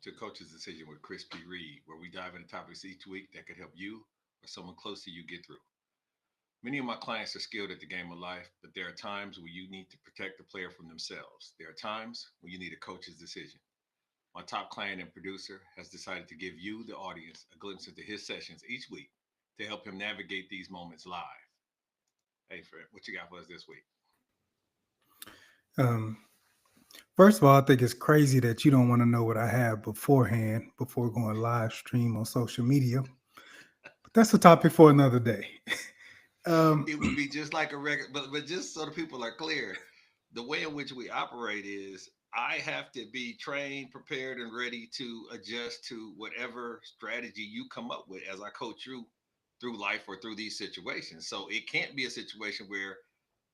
to Coach's Decision with Chris P. Reed, where we dive into topics each week that could help you or someone close to you get through. Many of my clients are skilled at the game of life, but there are times where you need to protect the player from themselves. There are times when you need a coach's decision. My top client and producer has decided to give you, the audience, a glimpse into his sessions each week to help him navigate these moments live. Hey, Fred, what you got for us this week? Um, First of all, I think it's crazy that you don't want to know what I have beforehand before going live stream on social media. But that's a topic for another day. um, It would be just like a record, but just so the people are clear, the way in which we operate is I have to be trained, prepared, and ready to adjust to whatever strategy you come up with as I coach you through life or through these situations. So it can't be a situation where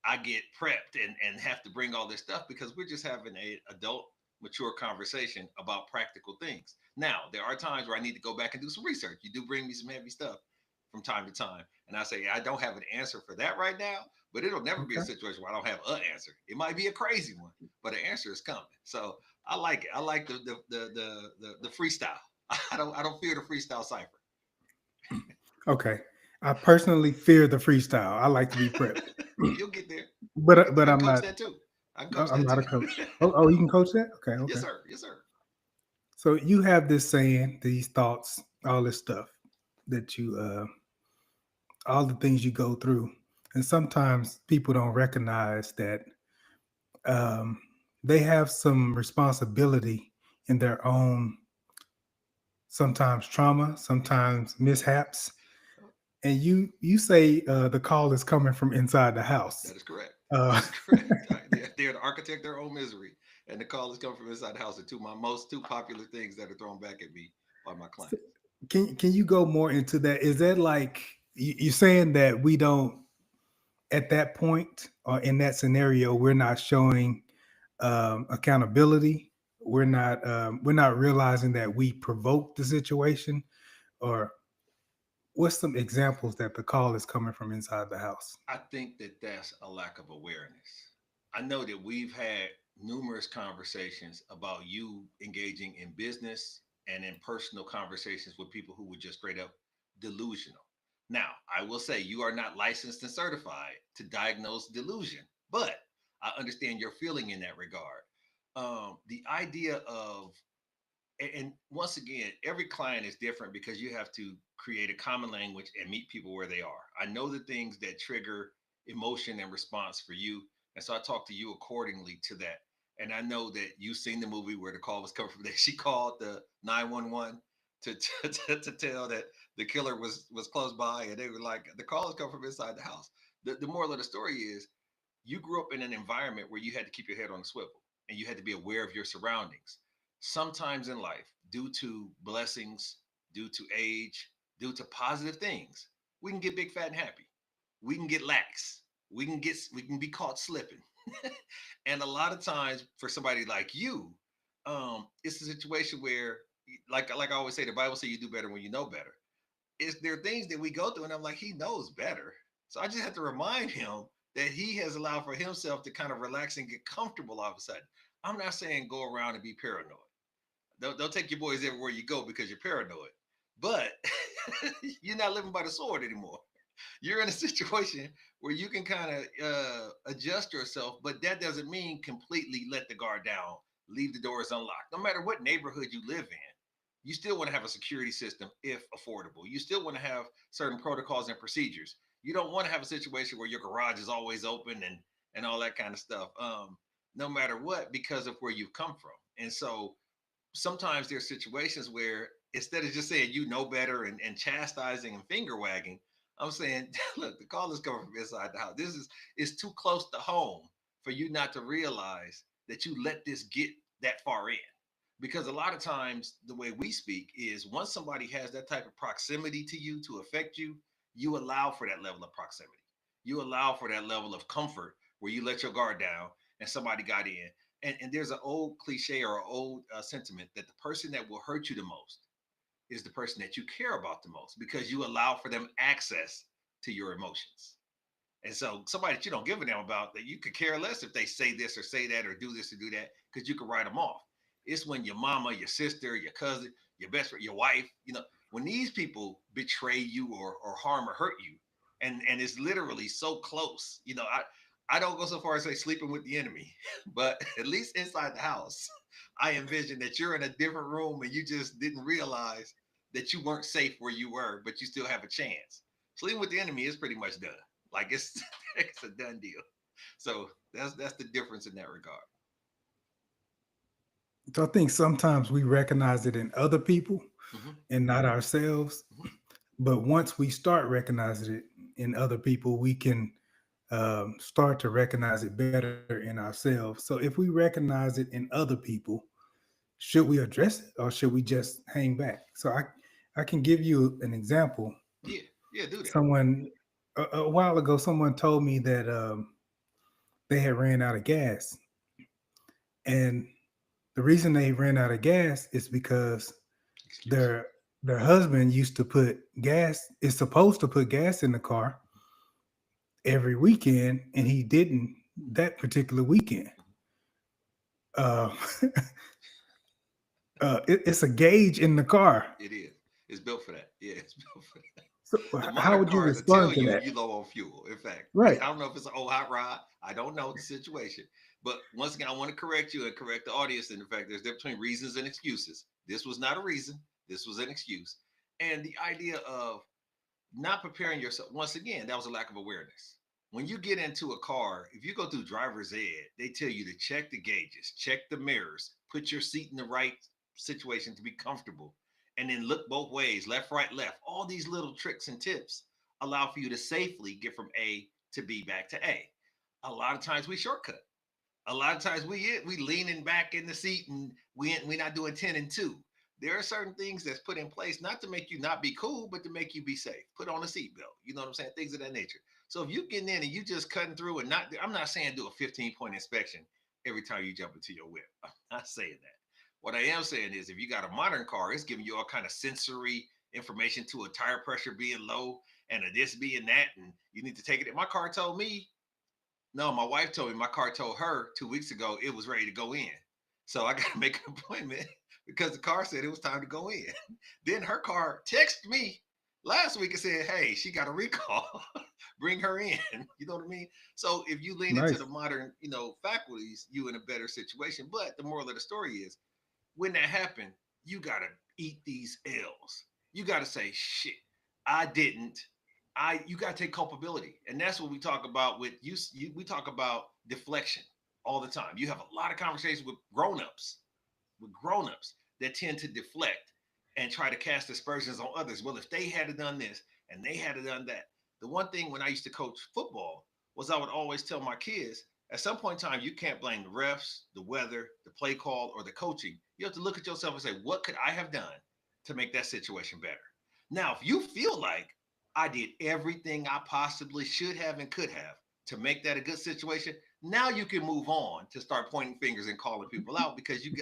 I get prepped and have to bring all this stuff because we're just having a adult, mature conversation about practical things. Now, there are times where I need to go back and do some research. You do bring me some heavy stuff from time to time, and I say I don't have an answer for that right now, but it'll never be a okay. situation where I don't have an answer. It might be a crazy one, but the answer is coming. So I like it. I like the freestyle. I don't fear the freestyle cipher. Okay. I personally fear the freestyle. I like to be prepped, You'll get there. but I can I'm coach not. that too. I can coach I'm that not too. a coach. Oh, you can coach that. Okay, Yes, okay. sir. Yes, sir. So you have this saying, these thoughts, all this stuff that all the things you go through, and sometimes people don't recognize that um, they have some responsibility in their own, sometimes trauma, sometimes mishaps. And you say the call is coming from inside the house. That is correct. Uh, That is correct. They're the architect of their own misery, and the call is coming from inside the house. Are two popular things that are thrown back at me by my clients. can you go more into that? Is that like you're saying that we don't at that point or in that scenario we're not showing accountability? We're not realizing that we provoked the situation, or what's some examples that the call is coming from inside the house? I think that that's a lack of awareness. I know that we've had numerous conversations about you engaging in business and in personal conversations with people who were just straight up delusional. Now, I will say you are not licensed and certified to diagnose delusion, but I understand your feeling in that regard. The idea of and once again, every client is different because you have to create a common language and meet people where they are. I know the things that trigger emotion and response for you. And so I talk to you accordingly to that. And I know that you've seen the movie where the call was coming from there. She called the 911 to tell that the killer was close by. And they were like, the call is coming from inside the house. The moral of the story is you grew up in an environment where you had to keep your head on the swivel and you had to be aware of your surroundings. Sometimes in life, due to blessings, due to age, due to positive things, we can get big, fat, and happy. We can get lax. We can be caught slipping. And a lot of times, for somebody like you, it's a situation where, like I always say, the Bible says you do better when you know better. There are things that we go through, and I'm like, he knows better. So I just have to remind him that he has allowed for himself to kind of relax and get comfortable all of a sudden. I'm not saying go around and be paranoid. Don't take your boys everywhere you go because you're paranoid. But you're not living by the sword anymore. You're in a situation where you can kind of adjust yourself, but that doesn't mean completely let the guard down, leave the doors unlocked. No matter what neighborhood you live in, you still want to have a security system if affordable. You still want to have certain protocols and procedures. You don't want to have a situation where your garage is always open and all that kind of stuff. No matter what, because of where you've come from. And so sometimes there's situations where instead of just saying you know better and chastising and finger wagging, I'm saying, look, the call is coming from inside the house. This is it's too close to home for you not to realize that you let this get that far in. Because a lot of times the way we speak is once somebody has that type of proximity to you to affect you, you allow for that level of proximity. You allow for that level of comfort where you let your guard down and somebody got in. And there's an old cliche or an old sentiment that the person that will hurt you the most is the person that you care about the most because you allow for them access to your emotions. And so somebody that you don't give a damn about, that you could care less if they say this or say that or do this or do that because you can write them off. It's when your mama, your sister, your cousin, your best friend, your wife, when these people betray you or harm or hurt you, and it's literally so close. I don't go so far as say sleeping with the enemy, but at least inside the house, I envision that you're in a different room and you just didn't realize that you weren't safe where you were, but you still have a chance. Sleeping with the enemy is pretty much done. Like it's it's a done deal. So that's the difference in that regard. So I think sometimes we recognize it in other people Hmm. and not ourselves. Hmm. But once we start recognizing it in other people, we can start to recognize it better in ourselves. So if we recognize it in other people, should we address it or should we just hang back? So I can give you an example. Yeah, yeah, do that. Someone a while ago, someone told me that they had ran out of gas, and the reason they ran out of gas is because Excuse. their their husband used to put gas is supposed to put gas in the car every weekend, and he didn't that particular weekend. Uh, it's a gauge in the car. It is. It's built for that. Yeah, it's built for that. So The how modern would you cars will tell respond to you that? you low on fuel. In fact, Right. I don't know if it's an old hot rod. I don't know the situation. But once again, I want to correct you and correct the audience in the fact there's a difference between reasons and excuses. This was not a reason. This was an excuse. And the idea of not preparing yourself, once again, that was a lack of awareness. When you get into a car, if you go through driver's ed, they tell you to check the gauges, check the mirrors, put your seat in the right situation to be comfortable, and then look both ways, left, right, left. All these little tricks and tips allow for you to safely get from A to B back to A. A lot of times we shortcut. A lot of times we leaning back in the seat and we not doing 10 and 2. There are certain things that's put in place not to make you not be cool, but to make you be safe. Put on a seatbelt. You know what I'm saying? Things of that nature. So if you getting in and you just cutting through and not, I'm not saying do a 15-point inspection every time you jump into your whip. I'm not saying that. What I am saying is if you got a modern car, it's giving you all kind of sensory information to a tire pressure being low and a this being that, and you need to take it. My car told me no, my wife told me my car told her 2 weeks ago it was ready to go in. So I got to make an appointment because the car said it was time to go in. Then her car texted me last week and said, hey, she got a recall. Bring her in. You know what I mean? So if you lean into the Nice. modern, faculties, you in a better situation. But the moral of the story is when that happened, you gotta eat these L's. You gotta say, shit, I didn't. You gotta take culpability, and that's what we talk about with you. We talk about deflection all the time. You have a lot of conversations with grown-ups that tend to deflect and try to cast aspersions on others. Well, if they had done this and they had done that. The one thing when I used to coach football was I would always tell my kids at some point in time, you can't blame the refs, the weather, the play call, or the coaching. You have to look at yourself and say, what could I have done to make that situation better? Now, if you feel like I did everything I possibly should have and could have to make that a good situation, now you can move on to start pointing fingers and calling people out because you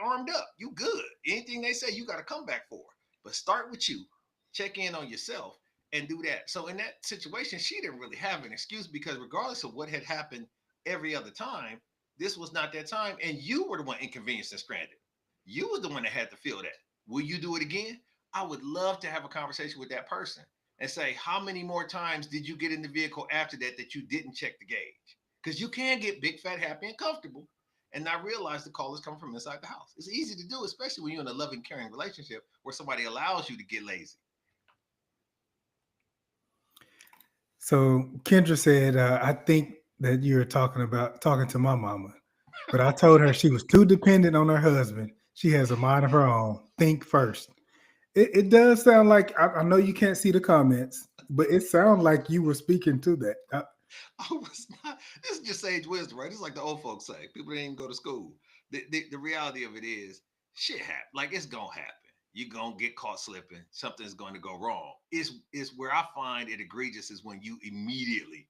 armed up. You good. Anything they say, you got to come back for. But start with you. Check in on yourself and do that. So in that situation, she didn't really have an excuse because regardless of what had happened every other time, this was not that time, and you were the one inconvenienced and stranded. You was the one that had to feel that. Will you do it again? I would love to have a conversation with that person and say, how many more times did you get in the vehicle after that you didn't check the gauge? Because you can get big, fat, happy, and comfortable and not realize the call is coming from inside the house. It's easy to do, especially when you're in a loving, caring relationship where somebody allows you to get lazy. So Kendra said, I think that you're talking to my mama, but I told her she was too dependent on her husband. She has a mind of her own. Think first. It does sound like I know you can't see the comments, but it sounds like you were speaking to that. I was not. This is just sage wisdom, right? It's like the old folks say. People didn't even go to school. The reality of it is, shit happen. Like it's gonna happen. You're gonna get caught slipping. Something's going to go wrong. Is where I find it egregious is when you immediately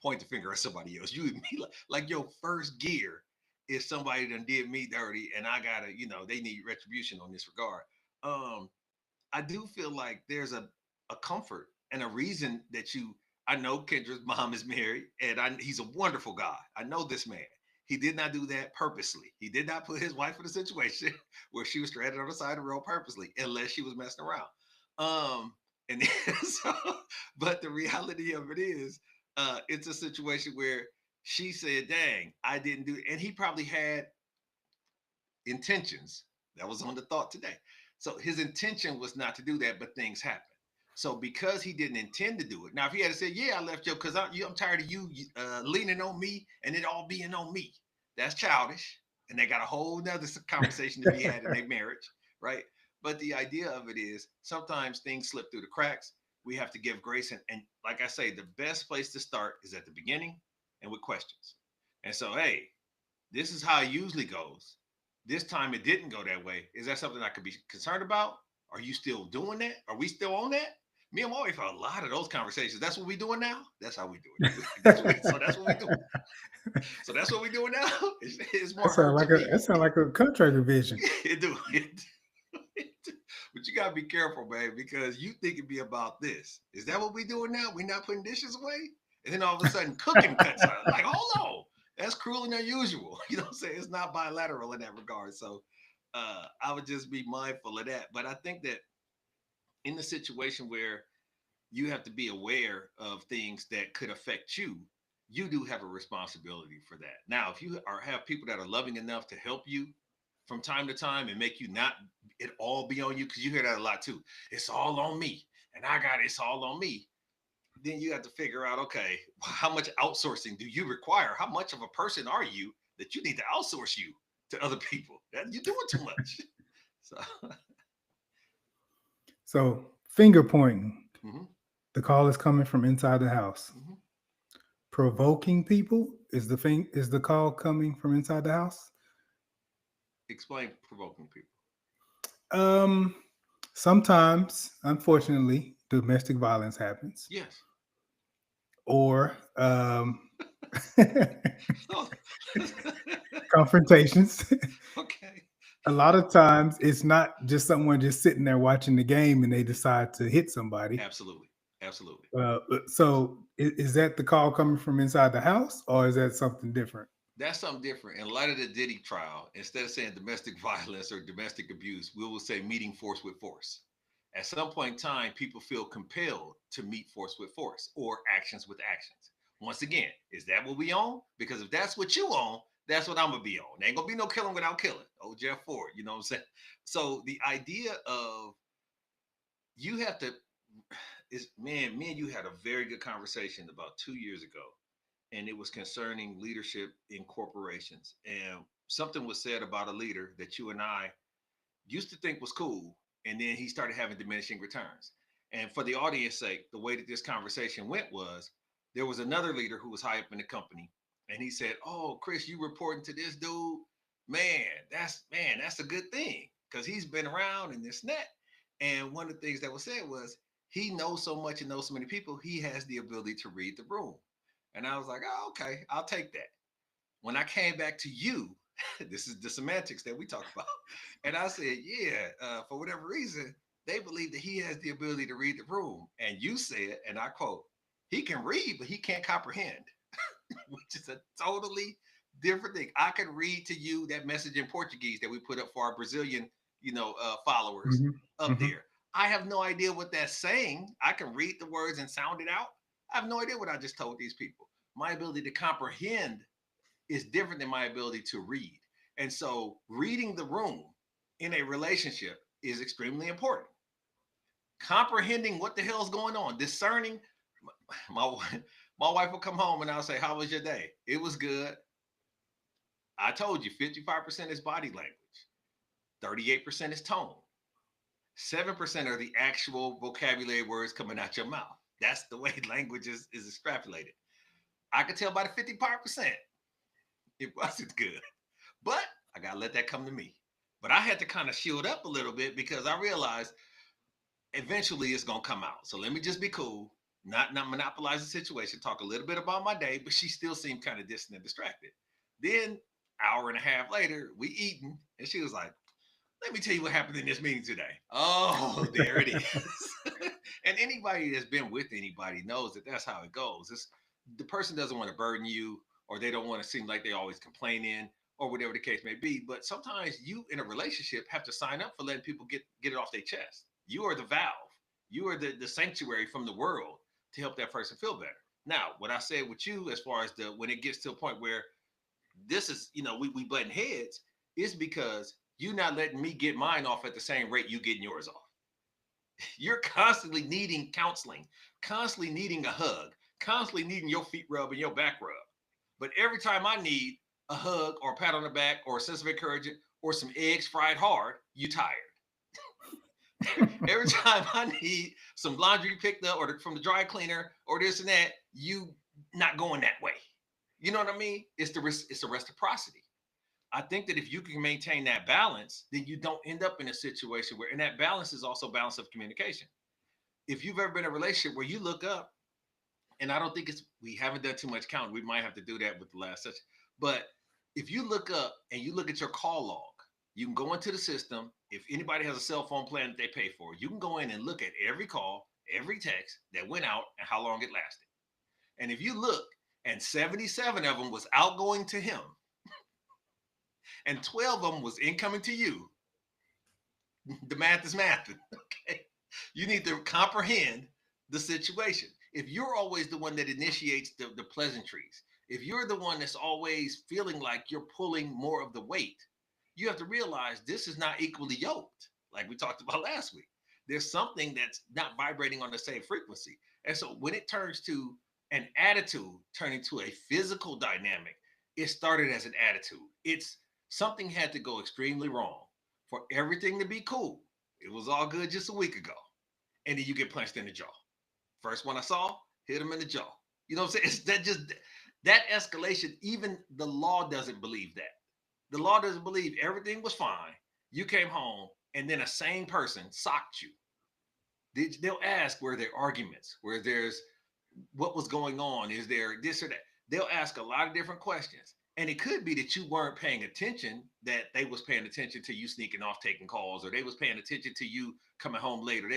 point the finger at somebody else. You immediately like your first gear is somebody done did me dirty, and I gotta, they need retribution on this regard. Um, I do feel like there's a comfort and a reason that I know Kendra's mom is married and he's a wonderful guy. I know this man. He did not do that purposely. He did not put his wife in a situation where she was stranded on the side of the road purposely, unless she was messing around. And so, but the reality of it is, it's a situation where she said, "Dang, I didn't do it," and he probably had intentions. That was on the thought today. So his intention was not to do that, but things happen. So because he didn't intend to do it, now if he had said, "Yeah, I left you because I'm tired of you leaning on me and it all being on me," that's childish, and they got a whole nother conversation to be had in their marriage, right? But the idea of it is sometimes things slip through the cracks. We have to give grace, and like I say, the best place to start is at the beginning and with questions. And so, hey, this is how it usually goes. This time it didn't go that way. Is that something I could be concerned about? Are you still doing that? Are we still on that? Me and my wife had a lot of those conversations. That's what we doing now. That's how we do it. So that's what we do. So that's what we doing now. It's more her to me. That sound like a contract revision. It do. But you gotta be careful, man, because you think it'd be about this. Is that what we doing now? We not putting dishes away? And then all of a sudden cooking cuts out. Like, hold on. That's cruel and unusual. You know what I'm saying? It's not bilateral in that regard. So I would just be mindful of that. But I think that in the situation where you have to be aware of things that could affect you, you do have a responsibility for that. Now, if you are have people that are loving enough to help you from time to time and make you not it all be on you, because you hear that a lot too. It's all on me, and I got it's all on me. Then you have to figure out, okay, how much outsourcing do you require? How much of a person are you that you need to outsource you to other people? That you're doing too much. So, So finger pointing. mhm, The call is coming from inside the house. mhm. Provoking people is the call coming from inside the house. Explain provoking people. Um, Sometimes, unfortunately, domestic violence happens, Yes. or Oh. confrontations. Okay. A lot of times, it's not just someone just sitting there watching the game and they decide to hit somebody. Absolutely. Absolutely. So, is that the call coming from inside the house, or is that something different? That's something different. In light of the Diddy trial, instead of saying domestic violence or domestic abuse, we will say meeting force with force. At some point in time, people feel compelled to meet force with force or actions with actions. Once again, is that what we own? Because if that's what you own, that's what I'm gonna be on. There ain't gonna be no killing without killing. Oh, Jeff Ford, you know what I'm saying? So the idea of you have to is man, me and you had a very good conversation about 2 years ago, and it was concerning leadership in corporations. And something was said about a leader that you and I used to think was cool, and then he started having diminishing returns. And for the audience sake, the way that this conversation went was there was another leader who was high up in the company, and he said, "Oh, Chris, you reporting to this dude? Man, that's a good thing because he's been around and this and that." And one of the things that was said was he knows so much and knows so many people, he has the ability to read the room. And I was like, "Oh, okay, I'll take that." When I came back to you, this is the semantics that we talk about. And I said, yeah, for whatever reason, they believe that he has the ability to read the room. And you said, and I quote, he can read, but he can't comprehend, which is a totally different thing. I could read to you that message in Portuguese that we put up for our Brazilian, followers Hmm. up Hmm. there. I have no idea what that's saying. I can read the words and sound it out. I have no idea what I just told these people. My ability to comprehend is different than my ability to read. And so reading the room in a relationship is extremely important. Comprehending what the hell's going on, discerning. My my wife will come home and I'll say, "How was your day?" "It was good." I told you 55% is body language, 38% is tone, 7% are the actual vocabulary words coming out your mouth. That's the way language is extrapolated. I could tell by the 55% it wasn't good. But I gotta let that come to me. But I had to kind of shield up a little bit because I realized eventually it's gonna come out. So let me just be cool, not monopolize the situation, talk a little bit about my day, but she still seemed kind of distant and distracted. Then hour and a half later, we eating, and she was like, "Let me tell you what happened in this meeting today." Oh, there it is. And anybody that's been with anybody knows that that's how it goes. The person doesn't want to burden you or they don't want to seem like they always complaining, or whatever the case may be. But sometimes you in a relationship have to sign up for letting people get it off their chest. You are the valve. You are the sanctuary from the world to help that person feel better. Now, what I said with you, as far as the when it gets to a point where this is, we button heads, is because you're not letting me get mine off at the same rate you getting yours off. You're constantly needing counseling, constantly needing a hug, constantly needing your feet rub and your back rub. But every time I need a hug or a pat on the back or a sense of encouragement or some eggs fried hard, you tired. Every time I need some laundry picked up or from the dry cleaner or this and that, you not going that way. You know what I mean? It's the reciprocity. I think that if you can maintain that balance, then you don't end up in a situation where, and that balance is also balance of communication. If you've ever been in a relationship where you look up, and I don't think we haven't done too much counting. We might have to do that with the last session. But if you look up and you look at your call log, you can go into the system. If anybody has a cell phone plan that they pay for, you can go in and look at every call, every text that went out and how long it lasted. And if you look, and 77 of them was outgoing to him, and 12 of them was incoming to you, the math is math. Okay. You need to comprehend the situation. If you're always the one that initiates the pleasantries, if you're the one that's always feeling like you're pulling more of the weight, you have to realize this is not equally yoked, like we talked about last week. There's something that's not vibrating on the same frequency. And so when it turns to an attitude turning to a physical dynamic, it started as an attitude. It's something had to go extremely wrong for everything to be cool. It was all good just a week ago. And then you get punched in the jaw. First one I saw, hit him in the jaw. You know what I'm saying? It's that escalation, even the law doesn't believe that. The law doesn't believe everything was fine. You came home and then a sane person socked you. They'll ask where there are arguments, where there's what was going on, is there this or that. They'll ask a lot of different questions. And it could be that you weren't paying attention, that they was paying attention to you sneaking off taking calls, or they was paying attention to you coming home later.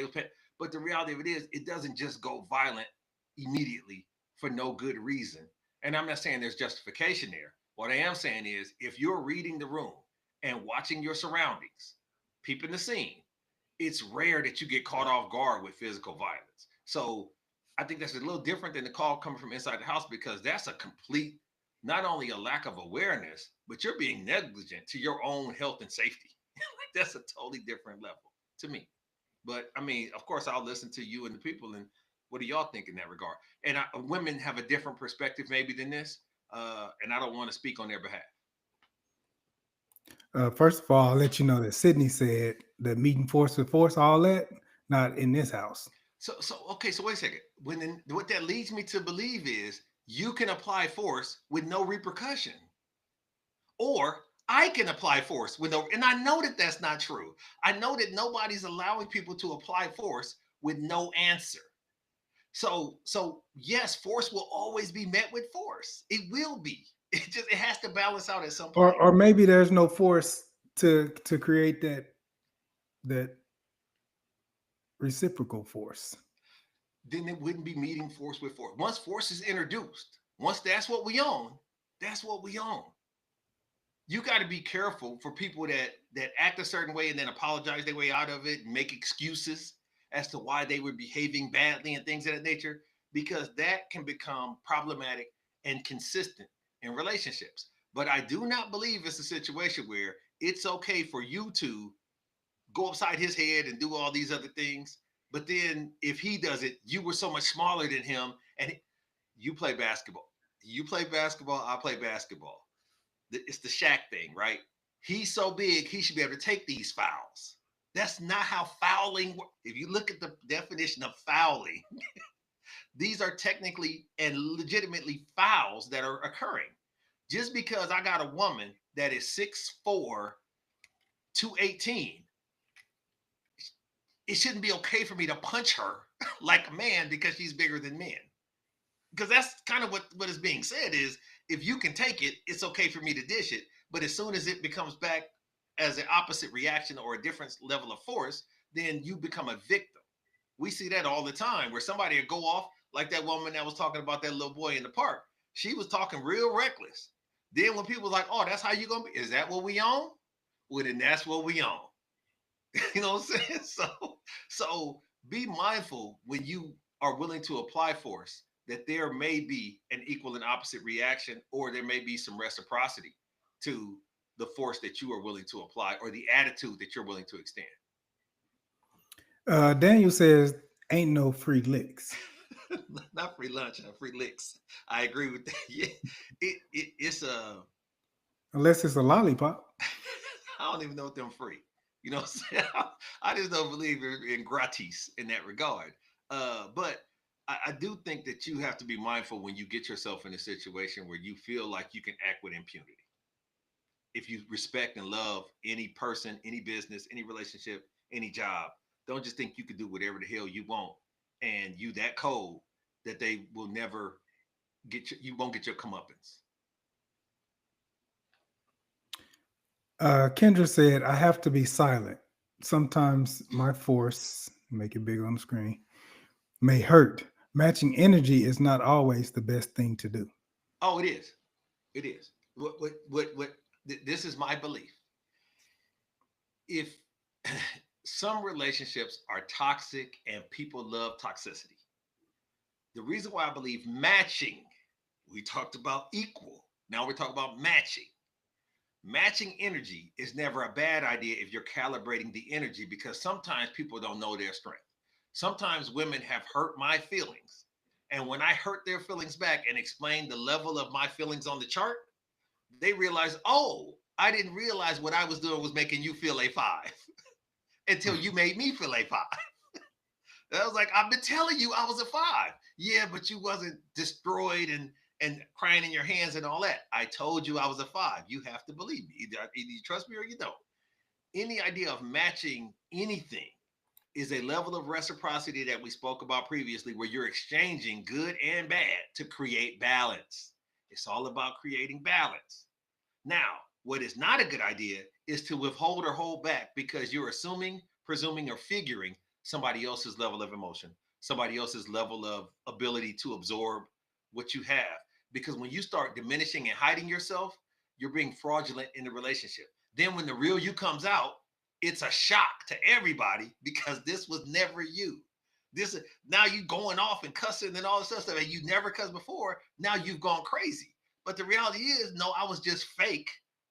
But the reality of it is, it doesn't just go violent immediately for no good reason. And I'm not saying there's justification there. What I am saying is, if you're reading the room and watching your surroundings, peeping the scene, it's rare that you get caught off guard with physical violence. So I think that's a little different than the call coming from inside the house, because that's a complete, not only a lack of awareness, but you're being negligent to your own health and safety. That's a totally different level to me. But I mean, of course, I'll listen to you and the people, and what do y'all think in that regard? And women have a different perspective maybe than this, and I don't want to speak on their behalf. First of all, I'll let you know that Sydney said that meeting force with force, all that, not in this house. So okay, so wait a second. What that leads me to believe is you can apply force with no repercussion, or I can apply force with no. And I know that that's not true. I know that nobody's allowing people to apply force with no answer. So yes, force will always be met with force. It will be. It has to balance out at some point. Or maybe there's no force to create that reciprocal force. Then it wouldn't be meeting force with force. Once force is introduced, once that's what we own, that's what we own. You got to be careful for people that act a certain way and then apologize their way out of it and make excuses as to why they were behaving badly and things of that nature, because that can become problematic and consistent in relationships. But I do not believe it's a situation where it's okay for you to go upside his head and do all these other things. But then if he does it, you were so much smaller than him, and you play basketball. You play basketball, I play basketball. It's the Shaq thing, right? He's so big, he should be able to take these fouls. That's not how fouling works. If you look at the definition of fouling, these are technically and legitimately fouls that are occurring. Just because I got a woman that is 6'4", 218, it shouldn't be okay for me to punch her like a man because she's bigger than men. Because that's kind of what is being said is, if you can take it, it's okay for me to dish it. But as soon as it becomes back as an opposite reaction or a different level of force, then you become a victim. We see that all the time, where somebody will go off like that woman that was talking about that little boy in the park. She was talking real reckless. Then when people was like, oh, that's how you gonna be? Is that what we own? Well, then that's what we own. You know what I'm saying? So be mindful when you are willing to apply force that there may be an equal and opposite reaction, or there may be some reciprocity to the force that you are willing to apply or the attitude that you're willing to extend. Daniel says, "Ain't no free licks." Not free lunch, free licks. I agree with that. Yeah, it's a. Unless it's a lollipop. I don't even know if them free. You know what I'm saying? I just don't believe in gratis in that regard. But I do think that you have to be mindful when you get yourself in a situation where you feel like you can act with impunity. If you respect and love any person, any business, any relationship, any job, don't just think you can do whatever the hell you want and you that cold that they will never you won't get your comeuppance. Kendra said, "I have to be silent. Sometimes my force, make it big on the screen, may hurt. Matching energy is not always the best thing to do." Oh, it is. It is. This is my belief. If some relationships are toxic and people love toxicity, the reason why I believe matching, we talked about equal, now we're talking about matching. Matching energy is never a bad idea if you're calibrating the energy, because sometimes people don't know their strength. Sometimes women have hurt my feelings. And when I hurt their feelings back and explain the level of my feelings on the chart, they realize, oh, I didn't realize what I was doing was making you feel a five until you made me feel a five. I was like, I've been telling you I was a five. Yeah, but you wasn't destroyed and crying in your hands and all that. I told you I was a five. You have to believe me. Either you trust me or you don't. Any idea of matching anything is a level of reciprocity that we spoke about previously, where you're exchanging good and bad to create balance. It's all about creating balance. Now, what is not a good idea is to withhold or hold back because you're assuming, presuming, or figuring somebody else's level of emotion, somebody else's level of ability to absorb what you have. Because when you start diminishing and hiding yourself, you're being fraudulent in the relationship. Then when the real you comes out, it's a shock to everybody because this was never you. This now you going off and cussing and all this stuff that you never cussed before. Now you've gone crazy. But the reality is, no, I was just fake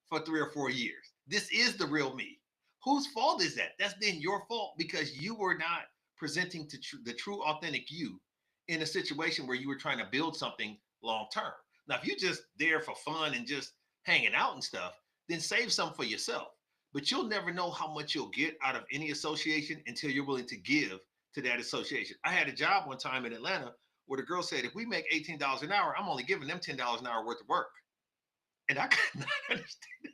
for 3 or 4 years. This is the real me. Whose fault is that? That's then your fault because you were not presenting to the true, authentic you in a situation where you were trying to build something long term. Now, if you're just there for fun and just hanging out and stuff, then save some for yourself. But you'll never know how much you'll get out of any association until you're willing to give to that association. I had a job one time in Atlanta where the girl said, if we make $18 an hour, I'm only giving them $10 an hour worth of work. And I could not understand it.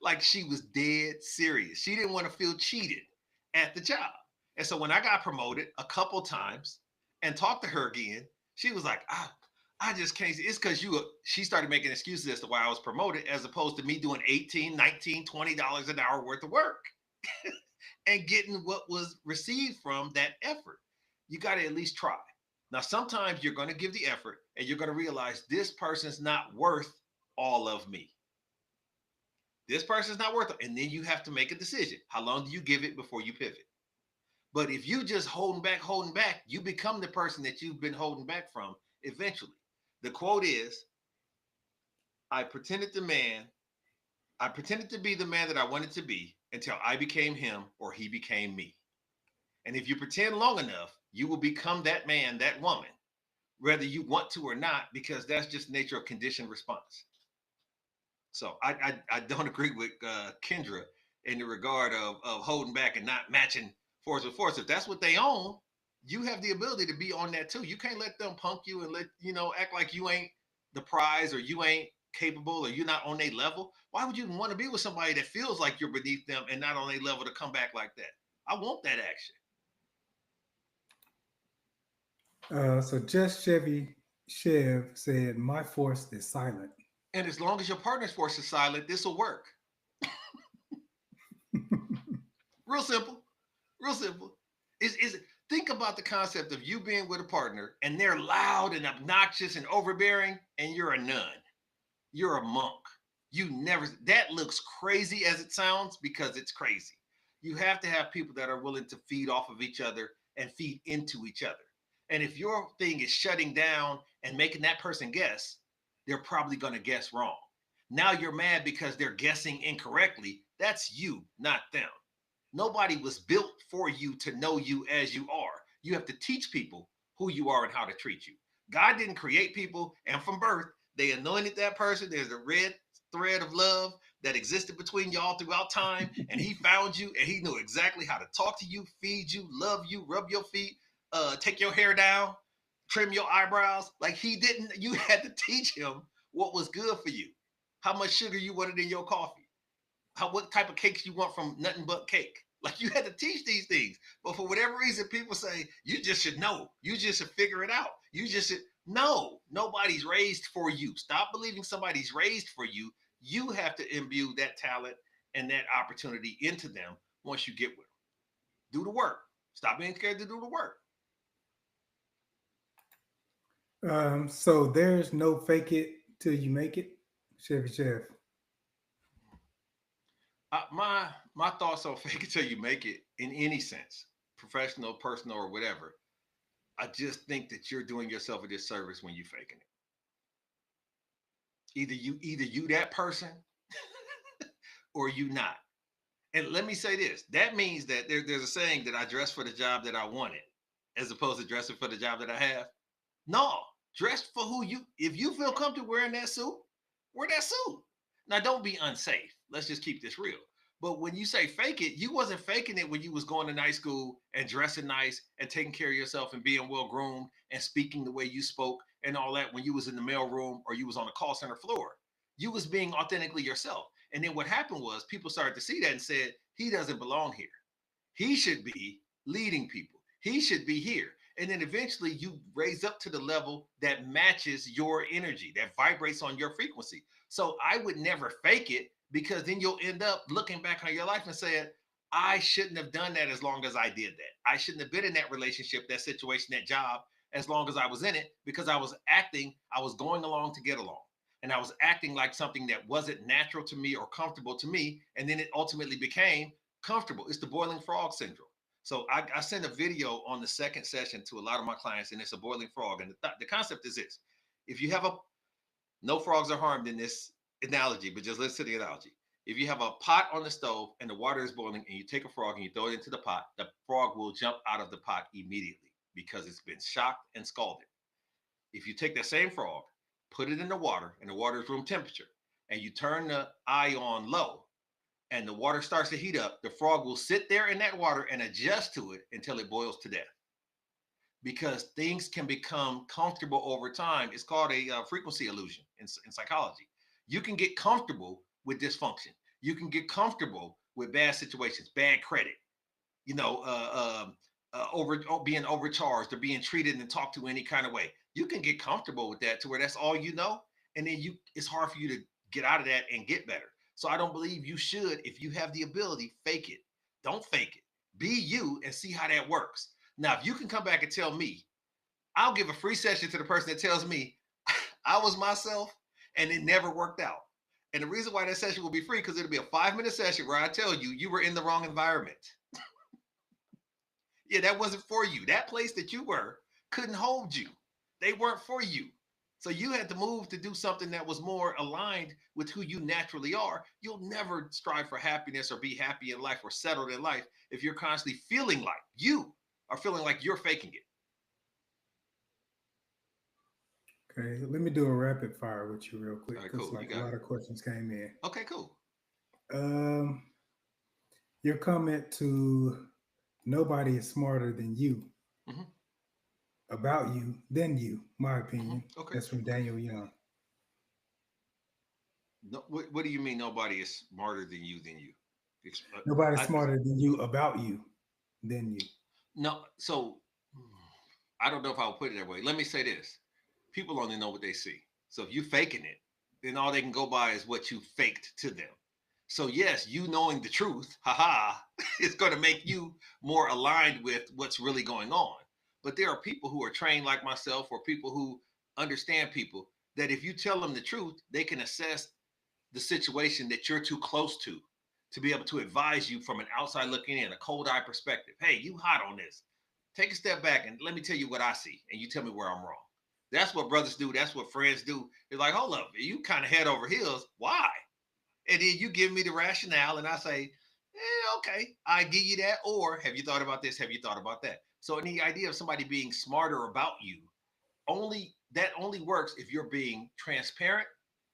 Like, she was dead serious. She didn't want to feel cheated at the job. And so when I got promoted a couple times and talked to her again, she was like, I just can't see. It's because she started making excuses as to why I was promoted, as opposed to me doing 18, 19, $20 an hour worth of work and getting what was received from that effort. You got to at least try. Now, sometimes you're going to give the effort and you're going to realize this person's not worth all of me. This person's not worth it. And then you have to make a decision. How long do you give it before you pivot? But if you just holding back, you become the person that you've been holding back from eventually. The quote is, I pretended to be the man that I wanted to be until I became him or he became me. And if you pretend long enough, you will become that man, that woman, whether you want to or not, because that's just nature of conditioned response. So I don't agree with Kendra in the regard of holding back and not matching force with force. If that's what they own, you have the ability to be on that too. You can't let them punk you and act like you ain't the prize or you ain't capable or you're not on their level. Why would you want to be with somebody that feels like you're beneath them and not on their level to come back like that? I want that action. So just Chevy Chev said, "My force is silent." And as long as your partner's force is silent, this will work. Real simple. Real simple. Is Think about the concept of you being with a partner and they're loud and obnoxious and overbearing, and you're a nun. You're a monk. You never, that looks crazy as it sounds because it's crazy. You have to have people that are willing to feed off of each other and feed into each other. And if your thing is shutting down and making that person guess, they're probably going to guess wrong. Now you're mad because they're guessing incorrectly. That's you, not them. Nobody was built for you to know you as you are. You have to teach people who you are and how to treat you. God didn't create people, and from birth, they anointed that person. There's a red thread of love that existed between y'all throughout time, and he found you, and he knew exactly how to talk to you, feed you, love you, rub your feet, take your hair down, trim your eyebrows. Like he didn't, you had to teach him what was good for you, how much sugar you wanted in your coffee, what type of cakes you want from nothing but cake. Like you had to teach these things. But for whatever reason, people say, you just should know. You just should figure it out. You just should. No, nobody's raised for you. Stop believing somebody's raised for you. You have to imbue that talent and that opportunity into them once you get with them. Do the work. Stop being scared to do the work. So there's no fake it till you make it, Chevy Chef. My thoughts on fake it till you make it in any sense, professional, personal, or whatever. I just think that you're doing yourself a disservice when you're faking it. Either you that person or you not. And let me say this: that means that there's a saying that I dress for the job that I wanted, as opposed to dressing for the job that I have. No, dress for who you. If you feel comfortable wearing that suit, wear that suit. Now, don't be unsafe. Let's just keep this real. But when you say fake it, you wasn't faking it when you was going to night school and dressing nice and taking care of yourself and being well groomed and speaking the way you spoke and all that when you was in the mail room or you was on the call center floor. You was being authentically yourself. And then what happened was people started to see that and said, he doesn't belong here. He should be leading people. He should be here. And then eventually you raise up to the level that matches your energy, that vibrates on your frequency. So I would never fake it because then you'll end up looking back on your life and saying, I shouldn't have done that as long as I did that. I shouldn't have been in that relationship, that situation, that job as long as I was in it because I was acting, I was going along to get along. And I was acting like something that wasn't natural to me or comfortable to me. And then it ultimately became comfortable. It's the boiling frog syndrome. So I sent a video on the second session to a lot of my clients, and it's a boiling frog. And the concept is this: if you have no frogs are harmed in this analogy, but just listen to the analogy. If you have a pot on the stove and the water is boiling, and you take a frog and you throw it into the pot, the frog will jump out of the pot immediately because it's been shocked and scalded. If you take that same frog, put it in the water, and the water is room temperature, and you turn the eye on low, and the water starts to heat up, the frog will sit there in that water and adjust to it until it boils to death. Because things can become comfortable over time. It's called a frequency illusion in psychology. You can get comfortable with dysfunction. You can get comfortable with bad situations, bad credit, being overcharged or being treated and talked to any kind of way. You can get comfortable with that to where that's all you know, and then it's hard for you to get out of that and get better. So I don't believe you should, if you have the ability, fake it. Don't fake it. Be you and see how that works. Now, if you can come back and tell me, I'll give a free session to the person that tells me I was myself and it never worked out. And the reason why that session will be free because it'll be a 5-minute session where I tell you you were in the wrong environment. Yeah, that wasn't for you. That place that you were couldn't hold you. They weren't for you. So you had to move to do something that was more aligned with who you naturally are. You'll never strive for happiness or be happy in life or settled in life if you're constantly feeling like you are feeling like you're faking it. Okay, let me do a rapid fire with you real quick All right, because cool. You like a got lot it. of questions came in. Okay, cool. Um, your comment to nobody is smarter than you Mm-hmm, about you than you. My mm-hmm. opinion. Okay, That's from okay. Daniel Young. No, what do you mean nobody is smarter than you than you? Nobody's I smarter than you about you than you. no. So I don't know if I'll put it that way. Let me say this: people only know what they see. So if you faking it, then all they can go by is what you faked to them. So yes, you knowing the truth, haha, is going to make you more aligned with what's really going on. But there are people who are trained like myself, or people who understand people, that if you tell them the truth, they can assess the situation that you're too close to be able to advise you from an outside looking in, a cold eye perspective. Hey, you hot on this. Take a step back and let me tell you what I see, and you tell me where I'm wrong. That's what brothers do. That's what friends do. It's like, hold up, you kind of head over heels. Why? And then you give me the rationale, and I say, okay, I give you that. Or have you thought about this? Have you thought about that? So, in the idea of somebody being smarter about you, only that only works if you're being transparent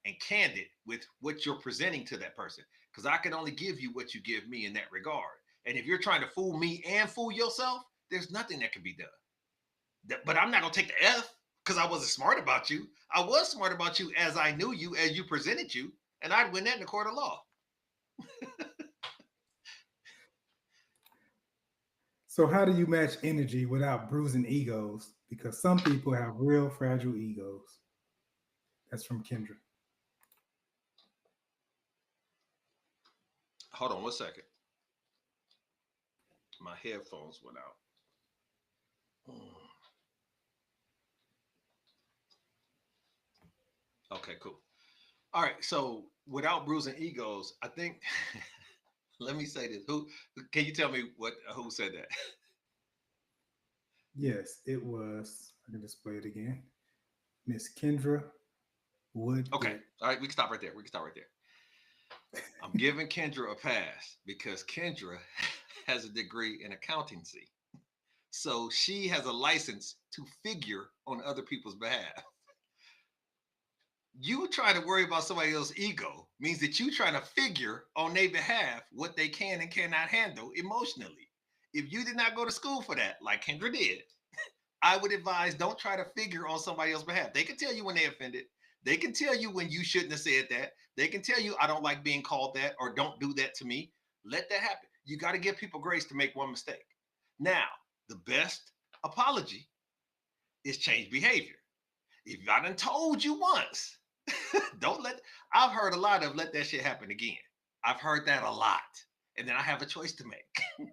and candid with what you're presenting to that person. Because I can only give you what you give me in that regard. And if you're trying to fool me and fool yourself, there's nothing that can be done. But I'm not gonna take the F because I wasn't smart about you. I was smart about you as I knew you, as you presented you, and I'd win that in the court of law. So how do you match energy without bruising egos? Because some people have real fragile egos. That's from Kendra. Hold on one second. My headphones went out. Okay, cool. All right. So without bruising egos, I think let me say this. Who can you tell me what who said that? Yes, it was. I can display it again. Miss Kendra Okay. Woodgate. All right, we can stop right there. We can stop right there. I'm giving Kendra a pass because Kendra has a degree in accountancy. So she has a license to figure on other people's behalf. You trying to worry about somebody else's ego means that you trying to figure on their behalf what they can and cannot handle emotionally. If you did not go to school for that, like Kendra did, I would advise don't try to figure on somebody else's behalf. They can tell you when they offended. They can tell you when you shouldn't have said that. They can tell you I don't like being called that or don't do that to me. Let that happen. You got to give people grace to make one mistake. Now, the best apology is change behavior. If I done told you once, don't let. I've heard a lot of let that shit happen again. I've heard that a lot, and then I have a choice to make.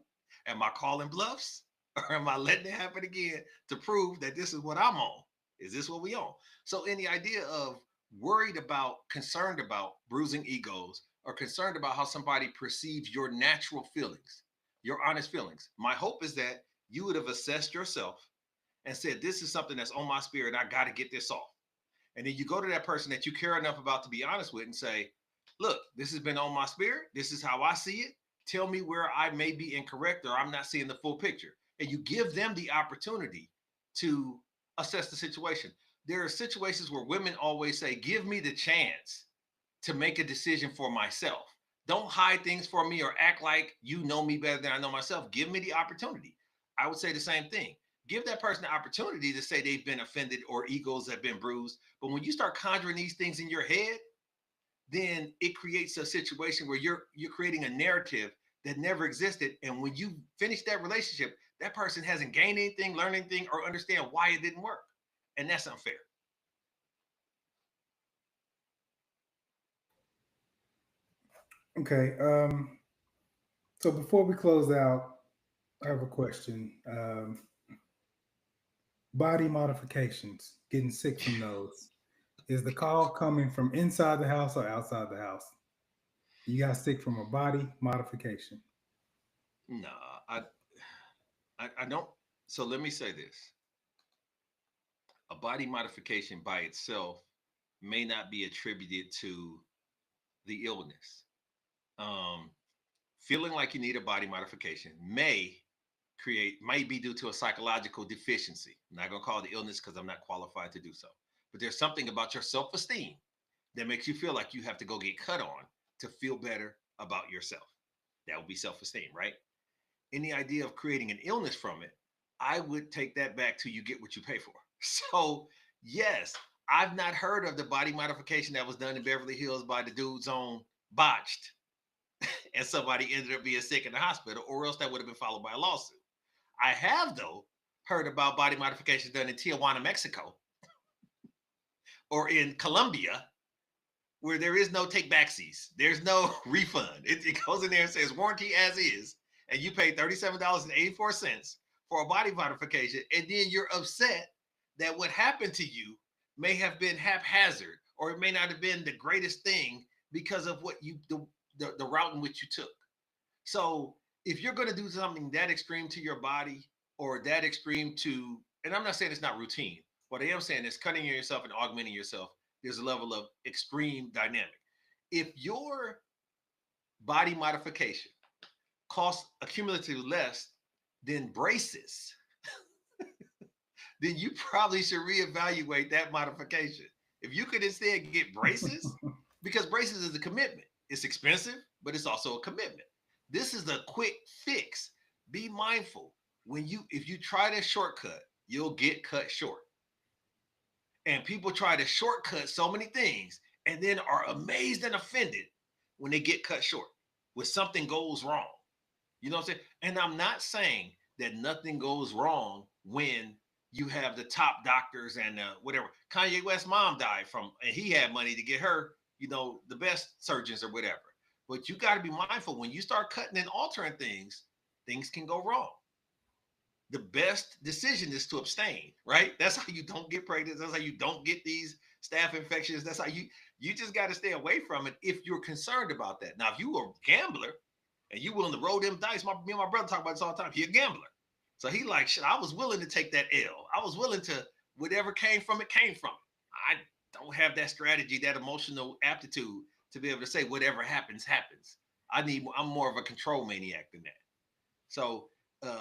Am I calling bluffs, or am I letting it happen again to prove that this is what I'm on? Is this what we on? So, in the idea of worried about, concerned about bruising egos, or concerned about how somebody perceives your natural feelings, your honest feelings, my hope is that you would have assessed yourself and said, "This is something that's on my spirit. I got to get this off." And then you go to that person that you care enough about to be honest with and say, look, this has been on my spirit. This is how I see it. Tell me where I may be incorrect or I'm not seeing the full picture. And you give them the opportunity to assess the situation. There are situations where women always say, give me the chance to make a decision for myself. Don't hide things for me or act like you know me better than I know myself. Give me the opportunity. I would say the same thing. Give that person the opportunity to say they've been offended or egos have been bruised. But when you start conjuring these things in your head, then it creates a situation where you're creating a narrative that never existed. And when you finish that relationship, that person hasn't gained anything, learned anything, or understand why it didn't work. And that's unfair. Okay. So before we close out, I have a question. Body modifications, getting sick from those. Is the call coming from inside the house or outside the house? You got sick from a body modification. No, I, I don't. So let me say this: a body modification by itself may not be attributed to the illness. Um, Feeling like you need a body modification might be due to a psychological deficiency. I'm not going to call it the illness because I'm not qualified to do so. But there's something about your self-esteem that makes you feel like you have to go get cut on to feel better about yourself. That would be self-esteem, right? Any idea of creating an illness from it, I would take that back to you get what you pay for. So, yes, I've not heard of the body modification that was done in Beverly Hills by the dude's own botched and somebody ended up being sick in the hospital, or else that would have been followed by a lawsuit. I have, though, heard about body modifications done in Tijuana, Mexico, or in Colombia, where there is no take backsies. There's no refund. It goes in there and says warranty as is, and you pay $37.84 for a body modification, and then you're upset that what happened to you may have been haphazard, or it may not have been the greatest thing because of what you the route in which you took. So if you're going to do something that extreme to your body, or that extreme to, and I'm not saying it's not routine, what I am saying is cutting yourself and augmenting yourself, there's a level of extreme dynamic. If your body modification costs accumulatively less than braces, then you probably should reevaluate that modification. If you could instead get braces, because braces is a commitment. It's expensive, but it's also a commitment. This is a quick fix. Be mindful when if you try to shortcut, you'll get cut short. And people try to shortcut so many things and then are amazed and offended when they get cut short, when something goes wrong. You know what I'm saying? And I'm not saying that nothing goes wrong when you have the top doctors and whatever. Kanye West's mom died from, and he had money to get her, the best surgeons or whatever. But you got to be mindful when you start cutting and altering things, things can go wrong. The best decision is to abstain, right? That's how you don't get pregnant. That's how you don't get these staph infections. That's how you just got to stay away from it if you're concerned about that. Now, if you are a gambler and you willing to roll them dice, me and my brother talk about this all the time. He a gambler. So he like, shit, I was willing to take that L. I was willing to, whatever came from it, came from it. I don't have that strategy, that emotional aptitude to be able to say whatever happens, happens. I'm more of a control maniac than that. So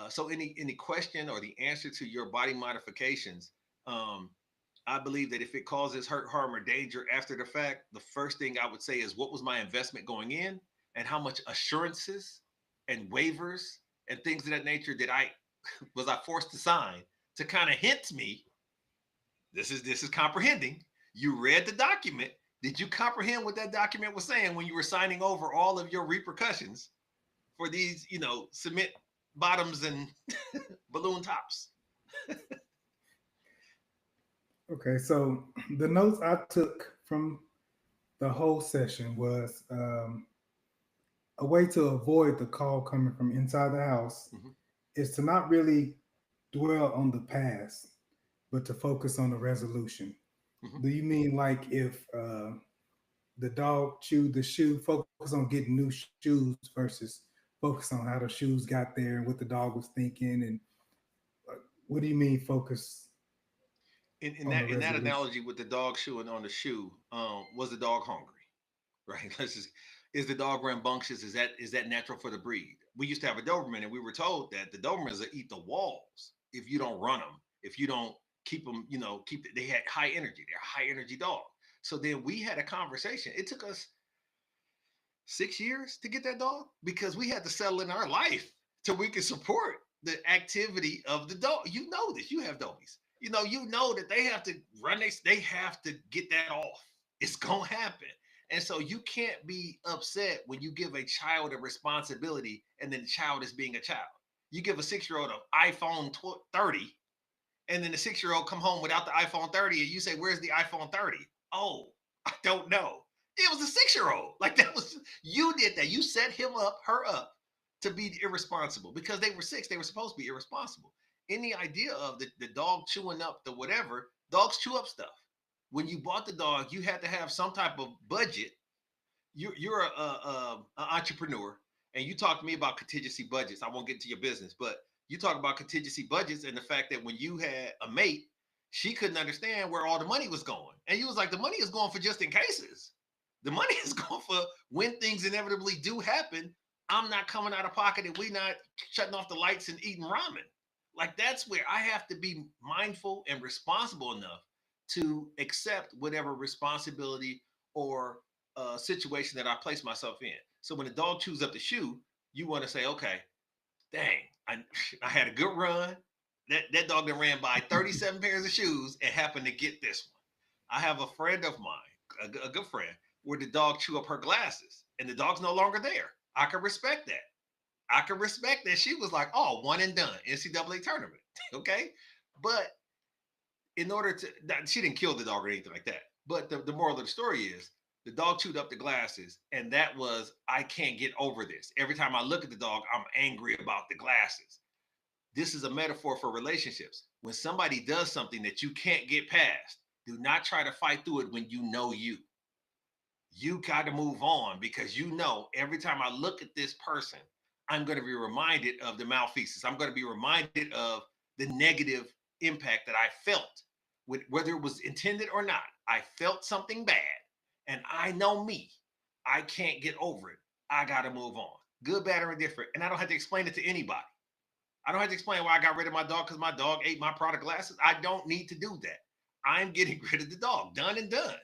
so any question or the answer to your body modifications, I believe that if it causes hurt, harm, or danger after the fact, the first thing I would say is what was my investment going in, and how much assurances and waivers and things of that nature that I was I forced to sign to kind of hint me. This is comprehending. You read the document. Did you comprehend what that document was saying when you were signing over all of your repercussions for these, cement bottoms and balloon tops? Okay, so the notes I took from the whole session was a way to avoid the call coming from inside the house Mm-hmm. is to not really dwell on the past, but to focus on the resolution. Mm-hmm. Do you mean like if the dog chewed the shoe, focus on getting new shoes versus focus on how the shoes got there and what the dog was thinking? And what do you mean focus In on the that resolution? analogy with the dog chewing on the shoe, was the dog hungry? Right? Is the dog rambunctious? Is that natural for the breed? We used to have a Doberman, and we were told that the Dobermans will eat the walls if you don't run them, if you don't keep them, they had high energy. They're a high energy dog. So then we had a conversation. It took us 6 years to get that dog because we had to settle in our life till we could support the activity of the dog. You know this. You have doggies. You know that they have to run. They have to get that off. It's gonna happen. And so you can't be upset when you give a child a responsibility and then the child is being a child. You give a 6-year-old an iPhone 30, and then the 6-year-old come home without the iPhone 30, and you say, "Where's the iPhone 30?" Oh, I don't know. It was a 6-year-old. Like that was you did that. You set him up, her up to be irresponsible because they were 6. They were supposed to be irresponsible. Any idea of the dog chewing up the whatever, dogs chew up stuff. When you bought the dog, you had to have some type of budget. You're a entrepreneur, and you talk to me about contingency budgets. I won't get into your business, but you talk about contingency budgets and the fact that when you had a mate, she couldn't understand where all the money was going, and you was like, the money is going for just in cases. The money is going for when things inevitably do happen. I'm not coming out of pocket, and we not shutting off the lights and eating ramen. Like that's where I have to be mindful and responsible enough to accept whatever responsibility or situation that I place myself in. So when the dog chews up the shoe, you want to say, okay, dang, I had a good run. That dog that ran by 37 pairs of shoes and happened to get this one. I have a friend of mine, a good friend, where the dog chew up her glasses and the dog's no longer there. I can respect that. I can respect that. She was like, oh, one and done, NCAA tournament. Okay. But in order to, she didn't kill the dog or anything like that. But the moral of the story is The dog chewed up the glasses, and that was, I can't get over this. Every time I look at the dog, I'm angry about the glasses. This is a metaphor for relationships. When somebody does something that you can't get past, do not try to fight through it when you know you. You got to move on, because you know every time I look at this person, I'm going to be reminded of the malfeasance. I'm going to be reminded of the negative impact that I felt, whether it was intended or not. I felt something bad, and I know me. I can't get over it. I got to move on. Good, bad, or indifferent. And I don't have to explain it to anybody. I don't have to explain why I got rid of my dog because my dog ate my product glasses. I don't need to do that. I'm getting rid of the dog. Done and done.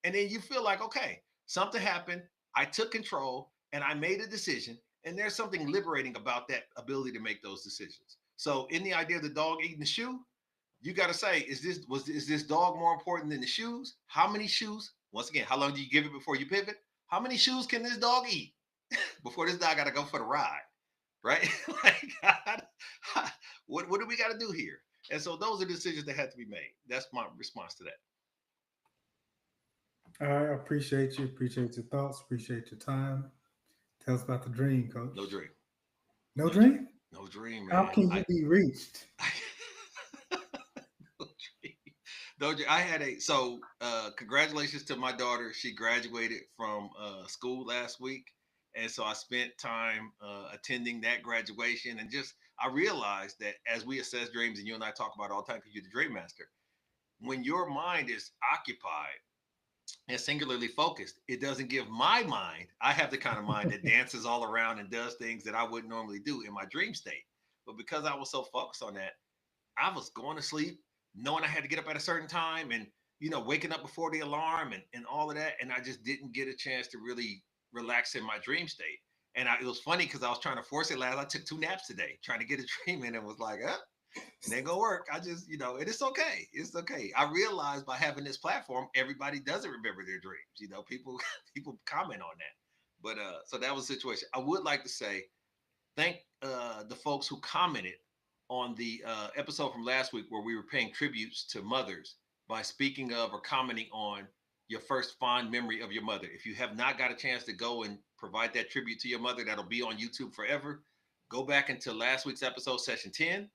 And then you feel like, okay, something happened. I took control and I made a decision. And there's something liberating about that ability to make those decisions. So in the idea of the dog eating the shoe, you got to say, is this dog more important than the shoes? How many shoes? Once again, how long do you give it before you pivot? How many shoes can this dog eat before this dog got to go for the ride? Right? Like, what do we got to do here? And so those are decisions that had to be made. That's my response to that. All right, I appreciate you. Appreciate your thoughts. Appreciate your time. Tell us about the dream, Coach. No dream. No No dream. dream? No dream, How man. can you be reached? No dream. No dream. I had a so congratulations to my daughter. She graduated from school last week. And so I spent time attending that graduation, and just I realized that as we assess dreams, and you and I talk about it all the time because you're the dream master, when your mind is occupied and singularly focused, it doesn't give my mind. I have the kind of mind that dances all around and does things that I wouldn't normally do in my dream state. But because I was so focused on that, I was going to sleep knowing I had to get up at a certain time, and waking up before the alarm, and all of that. And I just didn't get a chance to really relax in my dream state. And it was funny because I was trying to force it last. I took 2 naps today trying to get a dream in, and was like, it ain't gonna work. I just, and it's okay. It's okay. I realized by having this platform, everybody doesn't remember their dreams. People people comment on that. But so that was the situation. I would like to say thank the folks who commented on the episode from last week where we were paying tributes to mothers by speaking of or commenting on your first fond memory of your mother. If you have not got a chance to go and provide that tribute to your mother, that'll be on YouTube forever. Go back into last week's episode, session 10,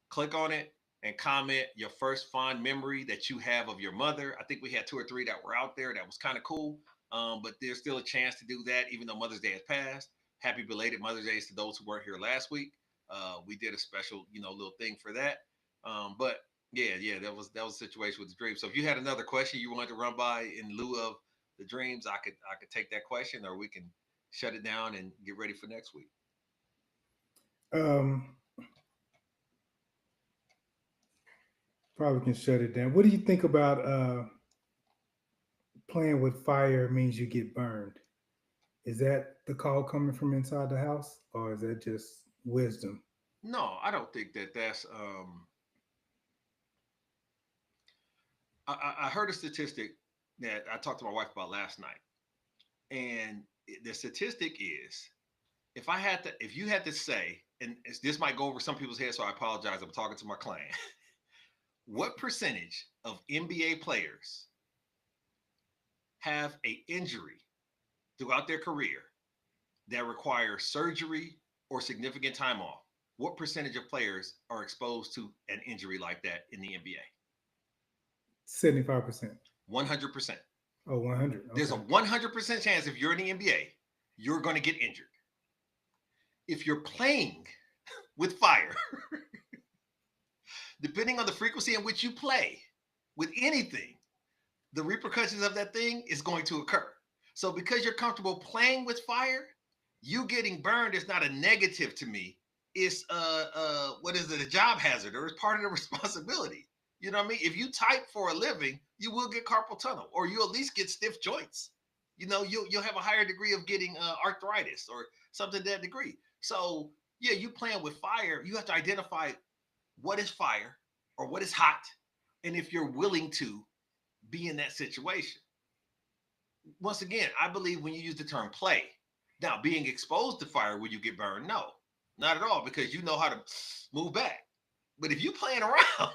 click on it, and comment your first fond memory that you have of your mother. I think we had 2 or 3 that were out there. That was kind of cool. But there's still a chance to do that, even though Mother's Day has passed. Happy belated Mother's Day to those who weren't here last week. We did a special, little thing for that. But yeah, that was a situation with the dream. So if you had another question you wanted to run by in lieu of the dreams, I could take that question, or we can shut it down and get ready for next week. Um, Probably can shut it down. What do you think about playing with fire means you get burned? Is that the call coming from inside the house, or is that just wisdom? No, I don't think that that's. I heard a statistic that I talked to my wife about last night, and the statistic is, if you had to say, and this might go over some people's heads, so I apologize. I'm talking to my client. What percentage of NBA players have a injury throughout their career that require surgery or significant time off? What percentage of players are exposed to an injury like that in the NBA? 75%. 100%. Oh, 100. There's a Okay. 100% chance if you're in the NBA, you're going to get injured. If you're playing with fire, depending on the frequency in which you play with anything, the repercussions of that thing is going to occur. So because you're comfortable playing with fire, you getting burned is not a negative to me. It's what is it, a job hazard, or it's part of the responsibility. You know what I mean? If you type for a living, you will get carpal tunnel, or you at least get stiff joints. You'll have a higher degree of getting arthritis or something to that degree. So yeah, you playing with fire, you have to identify what is fire or what is hot, and if you're willing to be in that situation. Once again, I believe when you use the term play, now being exposed to fire when you get burned, no, not at all, because you know how to move back. But if you playing around,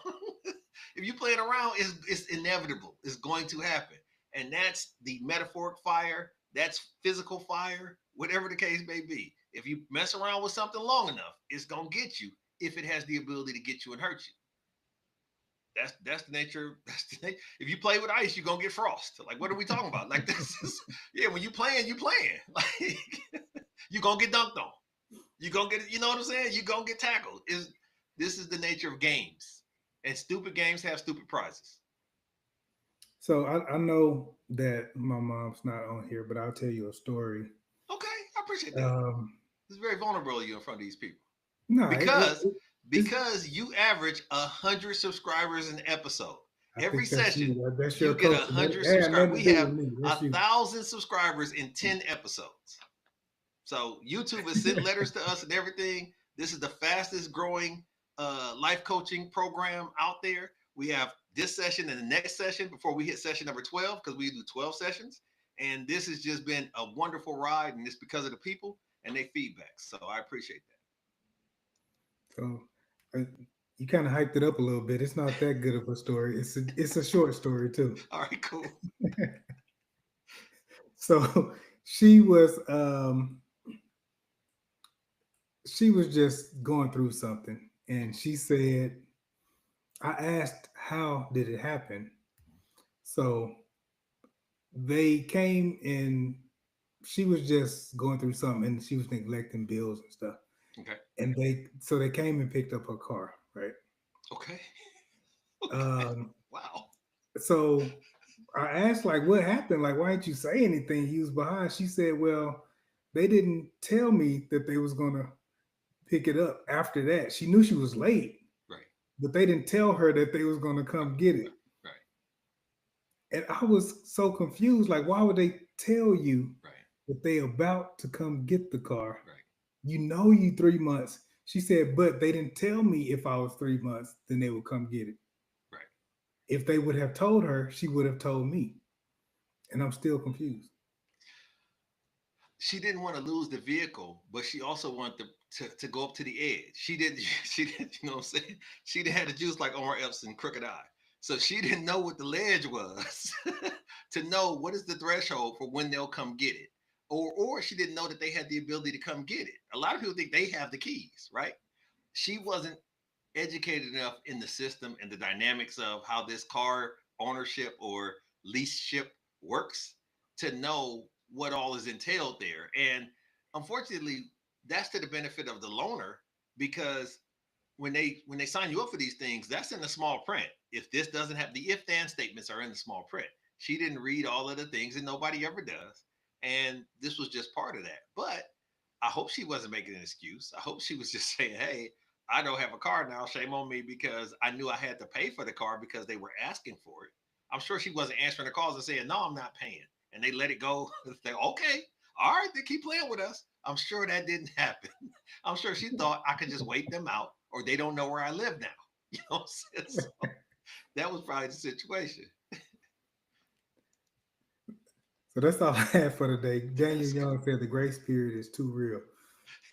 if you playing around, it's inevitable. It's going to happen. And that's the metaphoric fire, that's physical fire, whatever the case may be. If you mess around with something long enough, it's gonna get you if it has the ability to get you and hurt you. That's the nature. That's the nature. If you play with ice, you're gonna get frost. Like, what are we talking about? Like, this is, yeah. When you playing, you playing. Like, you gonna get dunked on. You gonna get, you know what I'm saying? You gonna get tackled. Is This is the nature of games, and stupid games have stupid prizes. So I know that my mom's not on here, but I'll tell you a story. Okay, I appreciate that. Um, It's very vulnerable of you in front of these people no, because it's, you average 100 subscribers an episode. I Every think that's session, you. That's your you get a coach. hundred That had subscribers. nothing We to do have with me. a That's you. thousand subscribers in 10 episodes. So YouTube has sent letters to us and everything. This is the fastest growing life coaching program out there. We have this session and the next session before we hit session number 12, because we do 12 sessions. And this has just been a wonderful ride, and it's because of the people and their feedback. So I appreciate So uh, you kind of hyped it up a little bit. It's not that good of a story. It's a short story too. that. All right, cool. So she was she was just going through something, and she said, I asked how did it happen. So they came and she was just going through something, and she was neglecting bills and stuff. Okay. And they came and picked up her car, right? Okay. Okay. Um, Wow. so I asked, like, what happened? Like, why didn't you say anything? He was behind. She said, well, they didn't tell me that they was gonna pick it up after that. She knew she was late, Right. but they didn't tell her that they was gonna Right. come get it. Right. Right. And I was so confused. Like, why would they tell you Right. that they about to come get the car? Right. You know you 3 months. She said, but they didn't tell me if I was 3 months, then they would come get it. Right. If they would have told her, she would have told me. And I'm still confused. She didn't want to lose the vehicle, but she also wanted to go up to the edge. She didn't, she didn't, you know what I'm saying? She didn't have the juice like Omar Epps and Crooked Eye. So she didn't know what the ledge was to know what is the threshold for when they'll come get it. Or she didn't know that they had the ability to come get it. A lot of people think they have the keys, right? She wasn't educated enough in the system and the dynamics of how this car ownership or lease ship works to know what all is entailed there. And unfortunately, that's to the benefit of the loaner, because when they sign you up for these things, that's in the small print. If this doesn't have, the if then statements are in the small print. She didn't read all of the things, and nobody ever does. And this was just part of that. But I hope she wasn't making an excuse. I hope she was just saying, hey, I don't have a car now. Shame on me, because I knew I had to pay for the car because they were asking for it. I'm sure she wasn't answering the calls and saying, no, I'm not paying. And they let it go. They, okay, all right, they keep playing with us. I'm sure that didn't happen. I'm sure she thought I could just wait them out, or they don't know where I live now. You know what I'm saying? So that was probably the situation. So that's all I have for today. Daniel That's Young cool. said the grace period is too real.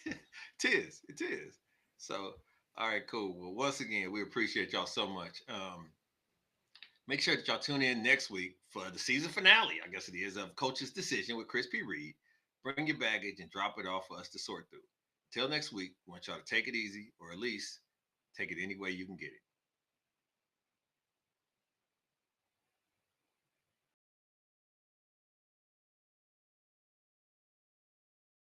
It is. It is. So, all right, cool. Well, once again, we appreciate y'all so much. Make sure that y'all tune in next week for the season finale, I guess it is, of Coach's Decision with Chris P. Reed. Bring your baggage and drop it off for us to sort through. Until next week, we want y'all to take it easy, or at least take it any way you can get it.